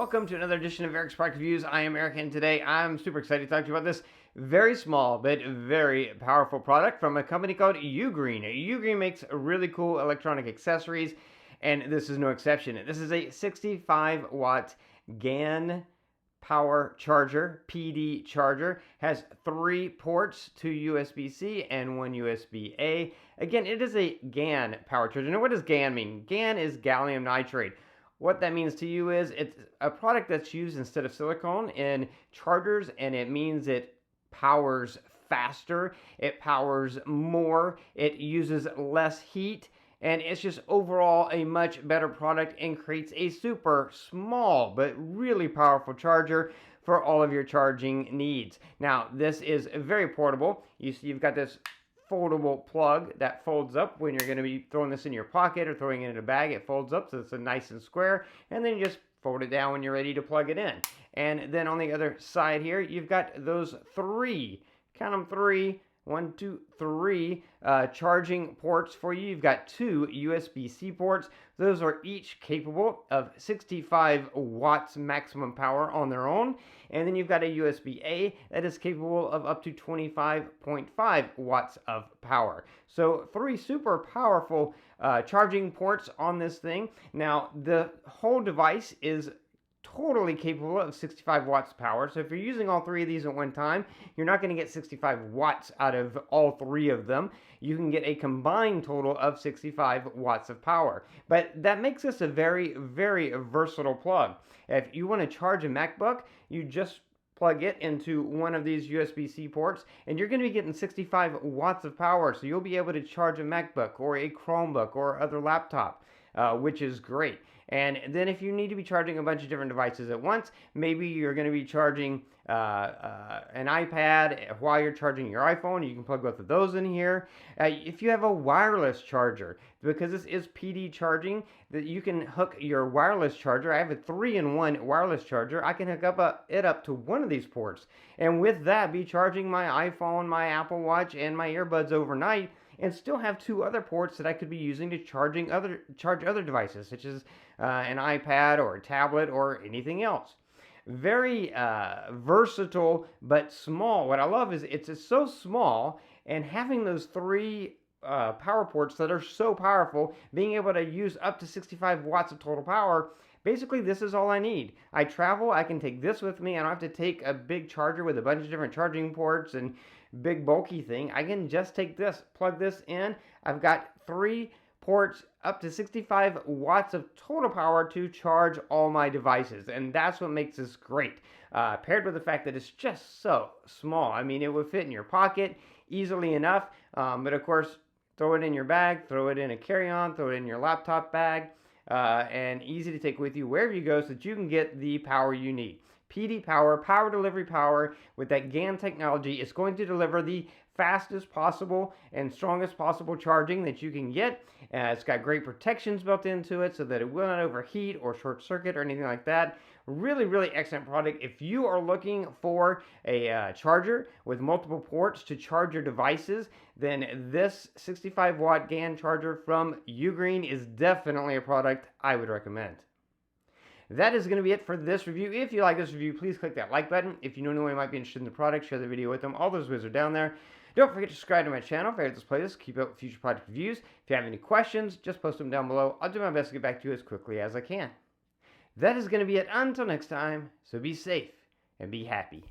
Welcome to another edition of Eric's Product Reviews. I am Eric, and today I'm super excited to talk to you about this very small but very powerful product from a company called UGREEN. UGREEN makes really cool electronic accessories, and this is no exception. This is a 65-watt GaN power charger, PD charger, has 3 ports, 2 USB-C and 1 USB-A. Again, it is a GaN power charger. Now, what does GaN mean? GaN is gallium nitride. What that means to you is it's a product that's used instead of silicone in chargers, and it means it powers faster, it powers more, it uses less heat, and it's just overall a much better product and creates a super small but really powerful charger for all of your charging needs. Now, this is very portable. You see, you've got this foldable plug that folds up when you're going to be throwing this in your pocket or throwing it in a bag. It folds up so it's nice and square, and then you just fold it down when you're ready to plug it in. And then on the other side here, you've got those 3, count them 3, 1, 2, 3 charging ports for you. You've got 2 USB-C ports. Those are each capable of 65 watts maximum power on their own. And then you've got a USB-A that is capable of up to 25.5 watts of power. So 3 super powerful charging ports on this thing. Now, the whole device is totally capable of 65 watts power. So if you're using all 3 of these at one time, you're not going to get 65 watts out of all 3 of them. You can get a combined total of 65 watts of power. But that makes this a very, very versatile plug. If you want to charge a MacBook, you just plug it into one of these USB-C ports, and you're going to be getting 65 watts of power. So you'll be able to charge a MacBook or a Chromebook or other laptop, which is great. And then if you need to be charging a bunch of different devices at once, maybe you're going to be charging an iPad while you're charging your iPhone. You can plug both of those in here. If you have a wireless charger, because this is PD charging, that you can hook your wireless charger. I have a 3-in-1 wireless charger. I can hook it up to one of these ports, and with that, be charging my iPhone, my Apple Watch, and my Earbuds overnight, and still have 2 other ports that I could be using to charge other devices, such as an iPad or a tablet or anything else. Very versatile, but small. What I love is it's so small, and having those 3 power ports that are so powerful, being able to use up to 65 watts of total power. Basically, this is all I need. I travel, I can take this with me. I don't have to take a big charger with a bunch of different charging ports and big bulky thing. I can just take this, plug this in. I've got 3 ports up to 65 watts of total power to charge all my devices, and that's what makes this great, paired with the fact that it's just so small. I mean, it would fit in your pocket easily enough, but of course, throw it in your bag, throw it in a carry-on, throw it in your laptop bag, and easy to take with you wherever you go so that you can get the power you need. PD power, power delivery power, with that GaN technology, is going to deliver the fastest possible and strongest possible charging that you can get. It's got great protections built into it so that it will not overheat or short circuit or anything like that. Really, really excellent product. If you are looking for a charger with multiple ports to charge your devices, then this 65-watt GaN charger from UGREEN is definitely a product I would recommend. That is going to be it for this review. If you like this review, please click that like button. If you know anyone who might be interested in the product, share the video with them. All those ways are down there. Don't forget to subscribe to my channel, favorite this playlist, keep up with future product reviews. If you have any questions, just post them down below. I'll do my best to get back to you as quickly as I can. That is going to be it until next time, so be safe and be happy.